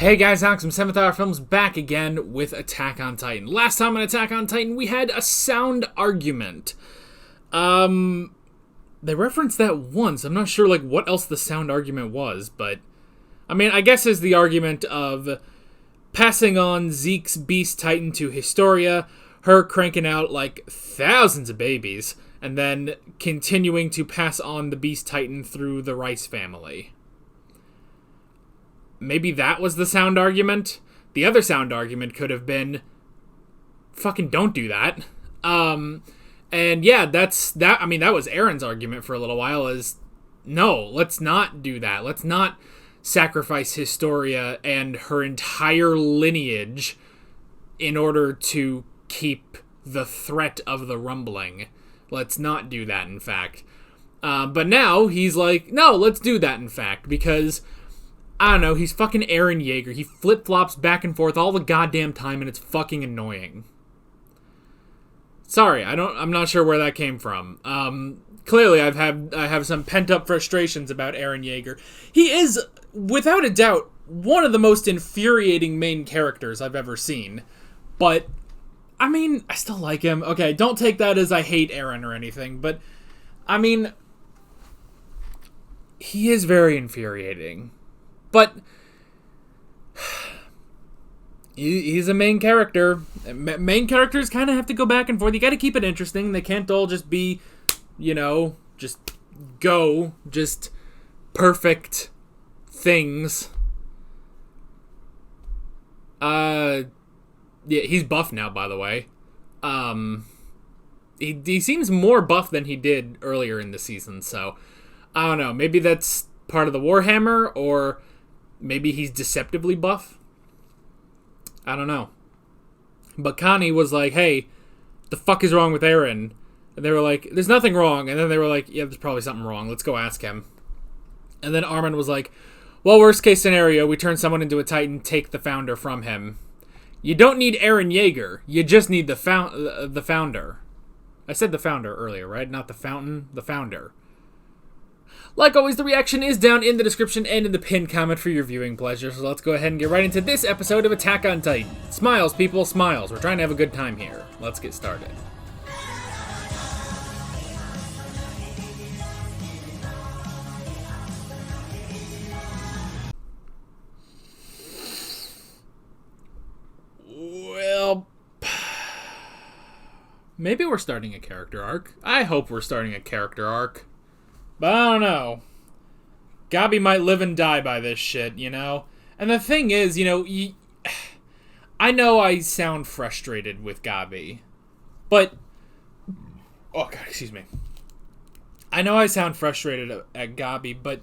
Hey guys, Alex from 7th Hour Films back again with Attack on Titan. Last time on Attack on Titan, we had a sound argument. They referenced that once. I'm not sure, what else the sound argument was, but... I guess it's the argument of passing on Zeke's Beast Titan to Historia, her cranking out, thousands of babies, and then continuing to pass on the Beast Titan through the Rice family. Maybe that was the sound argument. The other sound argument could have been, fucking don't do that. And yeah, that was Aaron's argument for a little while, is, no, let's not do that. Let's not sacrifice Historia and her entire lineage in order to keep the threat of the rumbling. Let's not do that, in fact. But now, he's like, no, let's do that, in fact, because... I don't know, he's fucking Eren Yeager. He flip-flops back and forth all the goddamn time, and it's fucking annoying. Sorry, I'm not sure where that came from. Clearly I have some pent-up frustrations about Eren Yeager. He is, without a doubt, one of the most infuriating main characters I've ever seen. But, I still like him. Okay, don't take that as I hate Eren or anything, but, he is very infuriating. But he's a main character. Main characters kind of have to go back and forth. You got to keep it interesting. They can't all just be, just perfect things. Yeah, he's buff now, by the way. He seems more buff than he did earlier in the season, so I don't know. Maybe that's part of the Warhammer, or maybe he's deceptively buff. I don't know. But Connie was like, hey, the fuck is wrong with Eren? And they were like, there's nothing wrong. And then they were like, yeah, there's probably something wrong. Let's go ask him. And then Armin was like, well, worst case scenario, we turn someone into a Titan, take the founder from him. You don't need Eren Yeager. You just need the founder. I said the founder earlier, right? Not the fountain, the founder. Like always, the reaction is down in the description and in the pinned comment for your viewing pleasure, so let's go ahead and get right into this episode of Attack on Titan. Smiles, people, smiles. We're trying to have a good time here. Let's get started. Well, maybe we're starting a character arc. I hope we're starting a character arc. But I don't know. Gabi might live and die by this shit, And the thing is, I know I sound frustrated with Gabi. But... oh, God, excuse me. I know I sound frustrated at Gabi, but...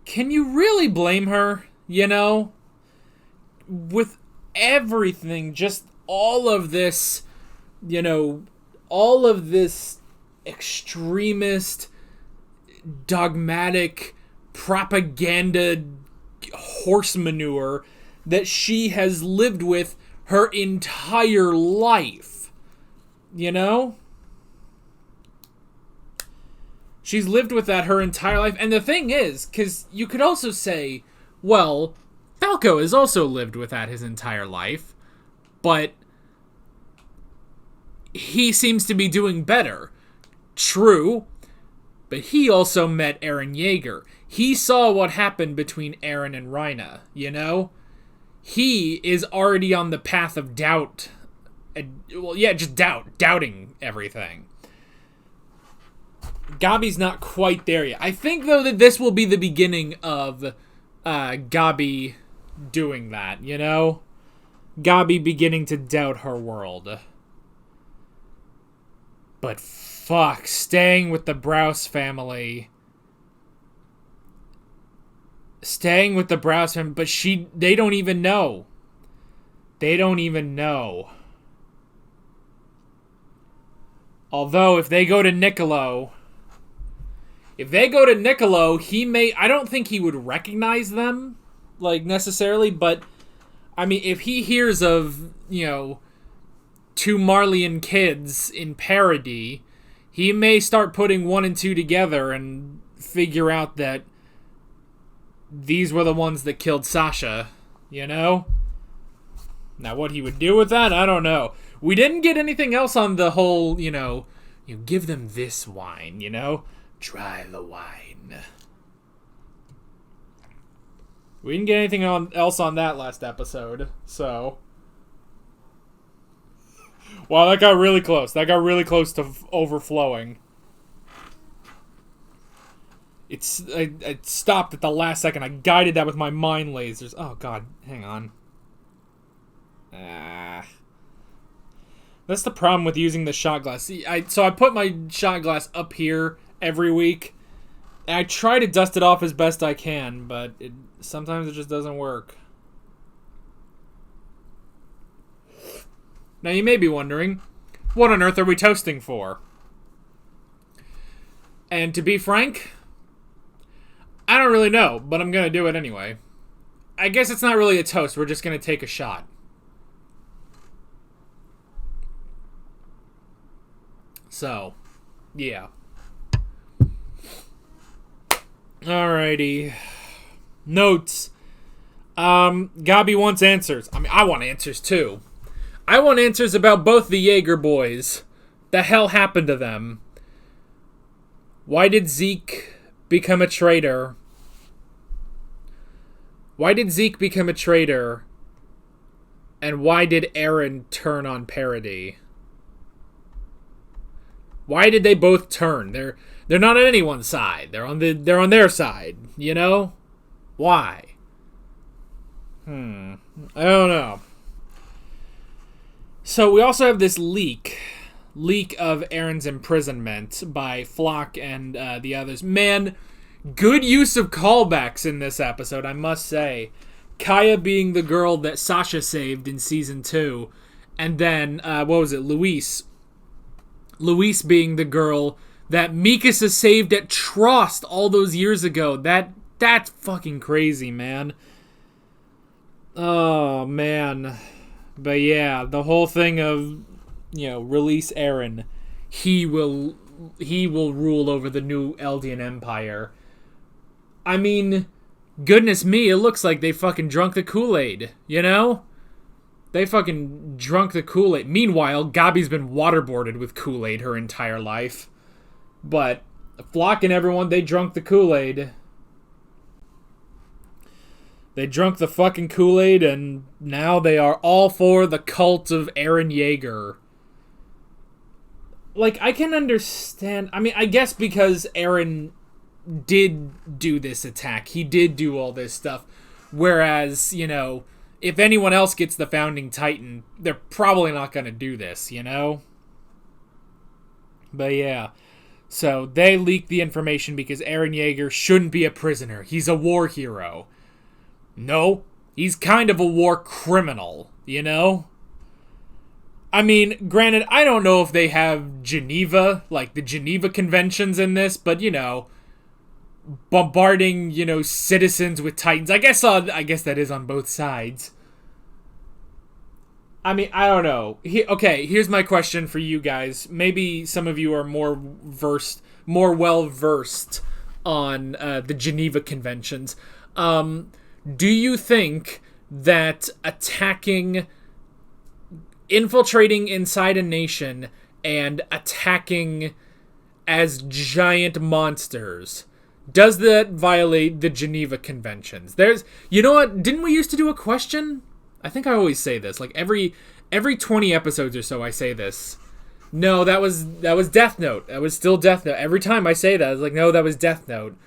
can you really blame her, With everything, just all of this, all of this extremist... dogmatic propaganda horse manure that she has lived with her entire life. She's lived with that her entire life. And the thing is, because you could also say, well, Falco has also lived with that his entire life, but he seems to be doing better. True. But he also met Eren Yeager. He saw what happened between Eren and Reina, He is already on the path of doubt. Just doubting everything. Gabi's not quite there yet. I think, though, that this will be the beginning of Gabi doing that, Gabi beginning to doubt her world. But fuck, staying with the Browse family. But they don't even know. Although, if they go to Niccolo, he may... I don't think he would recognize them, necessarily, but, if he hears of, two Marleyan kids in parody, he may start putting 1 and 2 together and figure out that these were the ones that killed Sasha, you know? Now, what he would do with that, I don't know. We didn't get anything else on the whole, you give them this wine, Try the wine. We didn't get anything else on that last episode, so... Wow, that got really close. That got really close to overflowing. It stopped at the last second. I guided that with my mind lasers. Oh, God. Hang on. That's the problem with using the shot glass. See, so I put my shot glass up here every week. And I try to dust it off as best I can, but sometimes it just doesn't work. Now you may be wondering, what on earth are we toasting for? And to be frank, I don't really know, but I'm going to do it anyway. I guess it's not really a toast, we're just going to take a shot. So, yeah. Alrighty. Notes. Gabi wants answers. I mean, I want answers too. I want answers about both the Jaeger boys. The hell happened to them? Why did Zeke become a traitor? Why did Zeke become a traitor? And why did Aaron turn on Parody? Why did they both turn? They're not on anyone's side. They're on their side, Why? I don't know. So we also have this leak of Aaron's imprisonment by Flock and the others. Man, good use of callbacks in this episode, I must say. Kaya being the girl that Sasha saved in season 2, and then Luis being the girl that Mikasa saved at Trost all those years ago. That's fucking crazy, man. Oh, man. But yeah, the whole thing of, release Aaron. He will rule over the new Eldian Empire. I mean, goodness me, it looks like they fucking drunk the Kool-Aid, They fucking drunk the Kool-Aid. Meanwhile, Gabi's been waterboarded with Kool-Aid her entire life. But Flock and everyone, they drunk the Kool-Aid. They drunk the fucking Kool-Aid, and now they are all for the cult of Aaron Yeager. Like, I can understand... I mean, I guess because Aaron did do this attack. He did do all this stuff. Whereas, if anyone else gets the Founding Titan, they're probably not going to do this, But yeah. So, they leaked the information because Aaron Yeager shouldn't be a prisoner. He's a war hero. No, he's kind of a war criminal, I mean, granted, I don't know if they have Geneva, like the Geneva Conventions in this, but, bombarding, citizens with Titans. I guess that is on both sides. I mean, I don't know. Okay, here's my question for you guys. Maybe some of you are more well-versed on the Geneva Conventions. Do you think that infiltrating inside a nation and attacking as giant monsters, does that violate the Geneva Conventions? You know what? Didn't we used to do a question? I think I always say this. Like every 20 episodes or so, I say this. No, that was Death Note. That was still Death Note. Every time I say that, I was like, no, that was Death Note.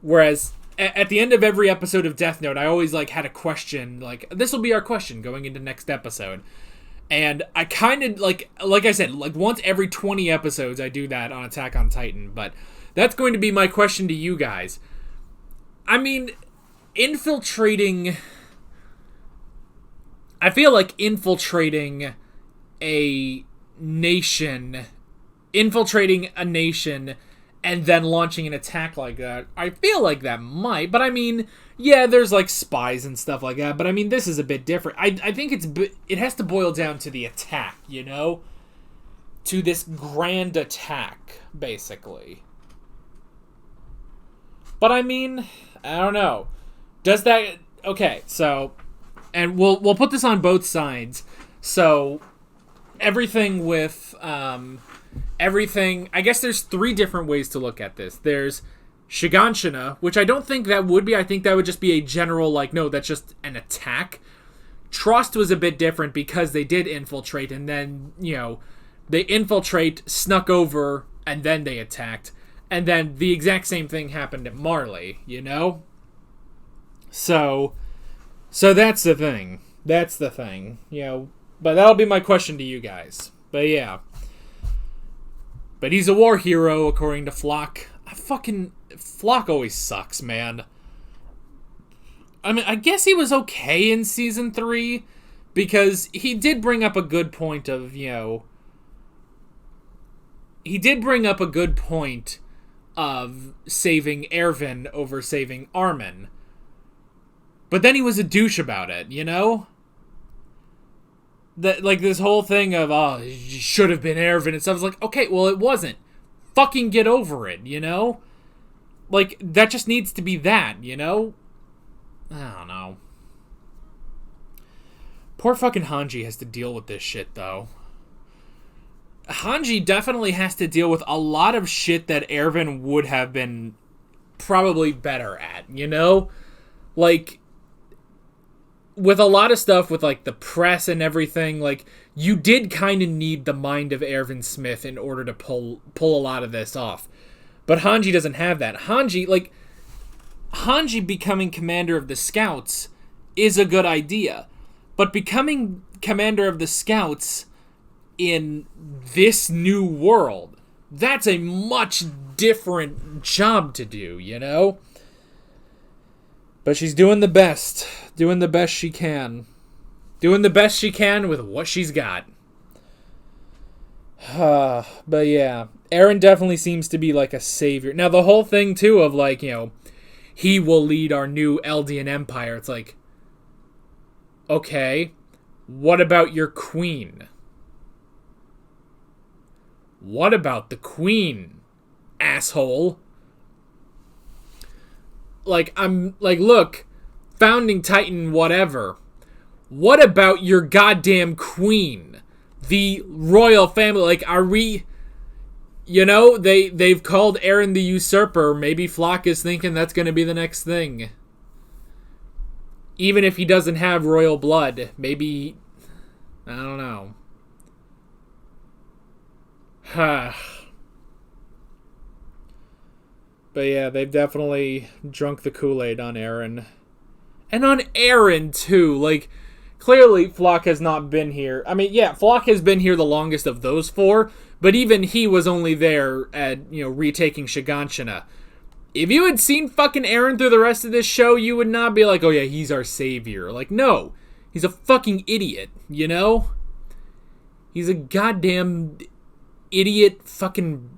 Whereas at the end of every episode of Death Note, I always had a question. Like, this will be our question going into next episode. And I kind of like I said, once every 20 episodes, I do that on Attack on Titan. But that's going to be my question to you guys. I mean, infiltrating a nation and then launching an attack like that, I feel like that might. But I mean, yeah, there's spies and stuff like that. But I mean, this is a bit different. I think it has to boil down to the attack, to this grand attack, basically. But I mean, I don't know. Does that... Okay, so and we'll put this on both sides. So everything with everything, I guess there's 3 different ways to look at this. There's Shiganshina, which I don't think that would be. I think that would just be a general, like, no, that's just an attack. Trust was a bit different because they did infiltrate, and then, they infiltrate, snuck over, and then they attacked. And then the exact same thing happened at Marley, So that's the thing. That's the thing, But that'll be my question to you guys. But yeah. But he's a war hero, according to Flock. Flock always sucks, man. I mean, I guess he was okay in Season 3, because he did bring up a good point of, He did bring up a good point of saving Erwin over saving Armin. But then he was a douche about it, That, like, this whole thing of, it should have been Erwin and stuff. I was like, okay, well, it wasn't. Fucking get over it, Like, that just needs to be that, I don't know. Poor fucking Hanji has to deal with this shit, though. Hanji definitely has to deal with a lot of shit that Erwin would have been probably better at, Like, with a lot of stuff with, like, the press and everything, like, you did kind of need the mind of Erwin Smith in order to pull a lot of this off. But Hanji doesn't have that. Hanji becoming commander of the Scouts is a good idea. But becoming commander of the Scouts in this new world, that's a much different job to do, But she's doing the best. Doing the best she can. Doing the best she can with what she's got. But yeah, Eren definitely seems to be like a savior. Now the whole thing too of like, he will lead our new Eldian Empire. It's like, okay, what about your queen? What about the queen, asshole? Like, I'm like, look, founding Titan, whatever. What about your goddamn queen? The royal family, like, are we... they've called Eren the Usurper. Maybe Flock is thinking that's going to be the next thing. Even if he doesn't have royal blood. Maybe... I don't know. But yeah, they've definitely drunk the Kool-Aid on Eren. And on Eren, too. Like, clearly, Flock has not been here. I mean, yeah, Flock has been here the longest of those 4, but even he was only there at, retaking Shiganshina. If you had seen fucking Eren through the rest of this show, you would not be like, oh yeah, he's our savior. Like, no. He's a fucking idiot, He's a goddamn idiot fucking...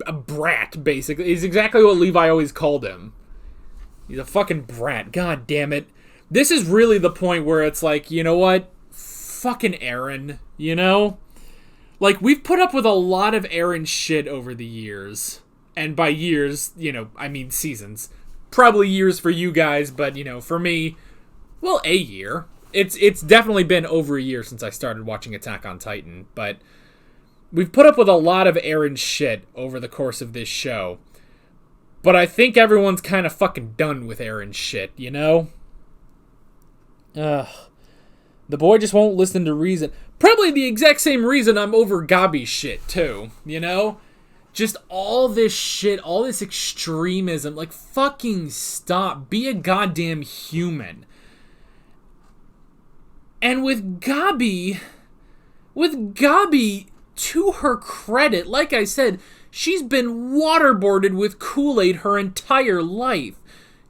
a brat, basically. He's exactly what Levi always called him. He's a fucking brat. God damn it. This is really the point where it's like, you know what? Fucking Eren, Like, we've put up with a lot of Eren shit over the years. And by years, I mean seasons. Probably years for you guys, but, for me, well, a year. It's definitely been over a year since I started watching Attack on Titan, but... we've put up with a lot of Eren shit over the course of this show. But I think everyone's kind of fucking done with Eren shit, Ugh. The boy just won't listen to reason. Probably the exact same reason I'm over Gabi shit, too, Just all this shit, all this extremism. Like, fucking stop. Be a goddamn human. And with Gabi, to her credit, like I said, she's been waterboarded with Kool-Aid her entire life.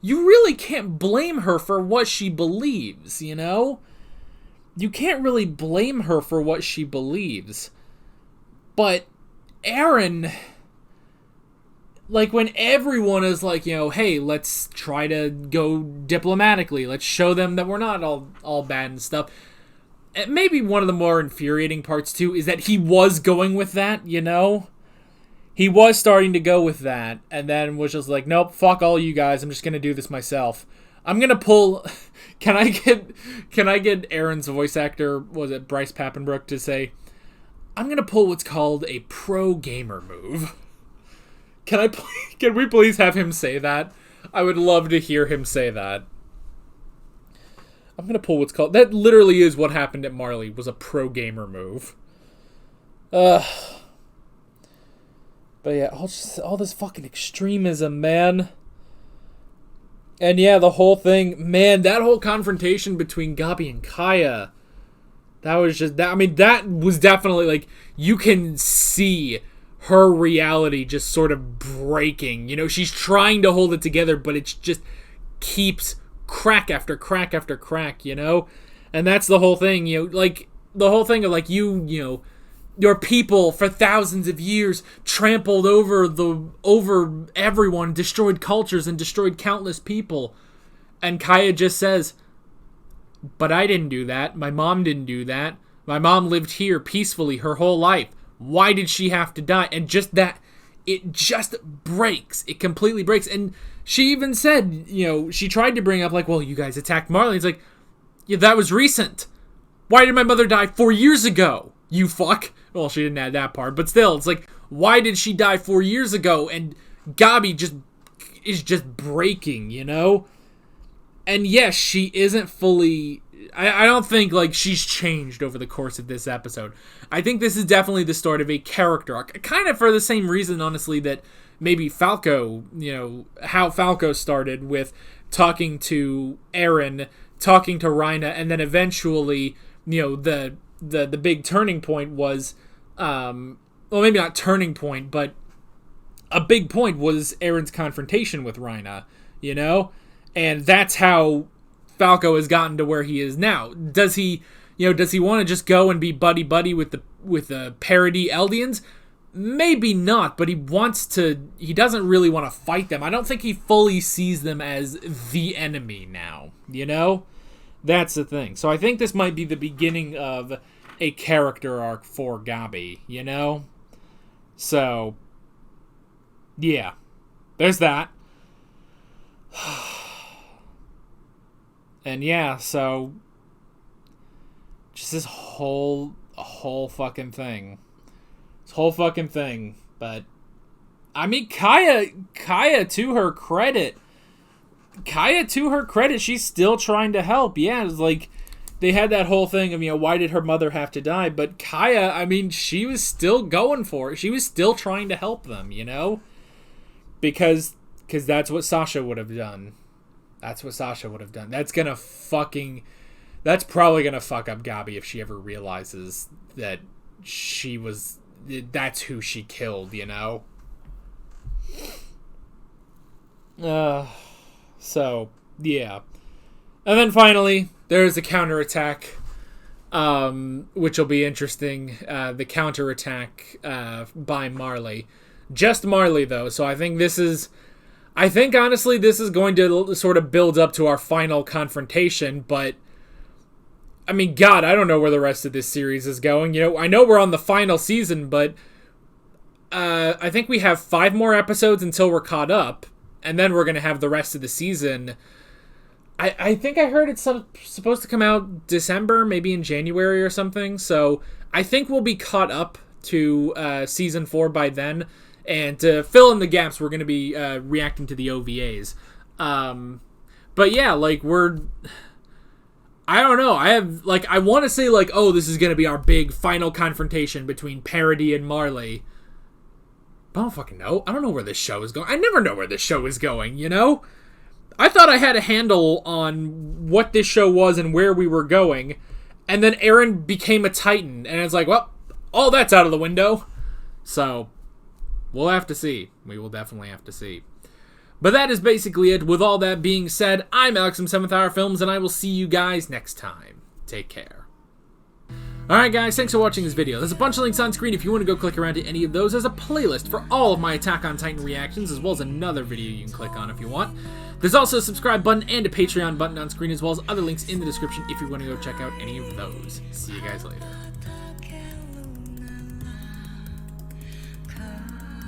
You really can't blame her for what she believes, You can't really blame her for what she believes. But Eren, like, when everyone is like, hey, let's try to go diplomatically. Let's show them that we're not all bad and stuff. And maybe one of the more infuriating parts, too, is that he was going with that, He was starting to go with that, and then was just like, nope, fuck all you guys, I'm just going to do this myself. I'm gonna pull. Can I get Aaron's voice actor, was it Bryce Papenbrook, to say, I'm gonna pull what's called a pro gamer move. Can we please have him say that? I would love to hear him say that. I'm gonna pull what's called... That literally is what happened at Marley, was a pro gamer move. But yeah, all this fucking extremism, man. And yeah, the whole thing, man, that whole confrontation between Gabi and Kaya, that was just, that. I mean, that was definitely, like, you can see her reality just sort of breaking. You know, she's trying to hold it together, but it just keeps crack after crack after crack, you know? And that's the whole thing, you know, like, the whole thing of, like, you know, your people for thousands of years trampled over everyone, destroyed cultures and destroyed countless people. And Kaya just says, but I didn't do that. My mom didn't do that. My mom lived here peacefully her whole life. Why did she have to die? And just that, it just breaks. It completely breaks. And she even said, you know, she tried to bring up, like, well, you guys attacked Marley. It's like, yeah, that was recent. Why did my mother die 4 years ago? You fuck. Well, she didn't add that part, but still, it's like, why did she die 4 years ago? And Gabi is just breaking, you know? And yes, she isn't fully... I don't think, like, she's changed over the course of this episode. I think this is definitely the start of a character arc. Kind of for the same reason, honestly, that maybe Falco, you know, how Falco started with talking to Eren, talking to Rhaina, and then eventually, you know, the big turning point was, well, maybe not turning point, but a big point was Eren's confrontation with Rhaina, you know? And that's how Falco has gotten to where he is now. Does he want to just go and be buddy-buddy with the parody Eldians? Maybe not, but he doesn't really want to fight them. I don't think he fully sees them as the enemy now, you know? That's the thing. So I think this might be the beginning of a character arc for Gabi, you know? So, yeah. There's that. And yeah, so just this whole fucking thing. This whole fucking thing. But I mean, Kaya to her credit, she's still trying to help. Yeah, it's like they had that whole thing of, you know, why did her mother have to die? But Kaya, I mean, she was still going for it. She was still trying to help them, you know? Because that's what Sasha would have done. That's what Sasha would have done. That's probably gonna fuck up Gabi if she ever realizes that that's who she killed, you know? So, yeah. And then finally, there's a counterattack, which will be interesting. The counterattack by Marley. Just Marley, though, so I think honestly, this is going to sort of build up to our final confrontation, but, I mean, God, I don't know where the rest of this series is going. You know, I know we're on the final season, but I think we have 5 more episodes until we're caught up, and then we're going to have the rest of the season. I think I heard it's supposed to come out December, maybe in January or something, so I think we'll be caught up to Season 4 by then. And to fill in the gaps, we're going to be reacting to the OVAs. But yeah, like, I don't know. I want to say, like, oh, this is going to be our big final confrontation between Parody and Marley. But I don't fucking know. I don't know where this show is going. I never know where this show is going, you know? I thought I had a handle on what this show was and where we were going. And then Eren became a Titan. And it's like, well, all that's out of the window. So we'll have to see. We will definitely have to see. But that is basically it. With all that being said, I'm Alex from 7th Hour Films, and I will see you guys next time. Take care. Alright guys, thanks for watching this video. There's a bunch of links on screen if you want to go click around to any of those. There's a playlist for all of my Attack on Titan reactions, as well as another video you can click on if you want. There's also a subscribe button and a Patreon button on screen, as well as other links in the description if you want to go check out any of those. See you guys later.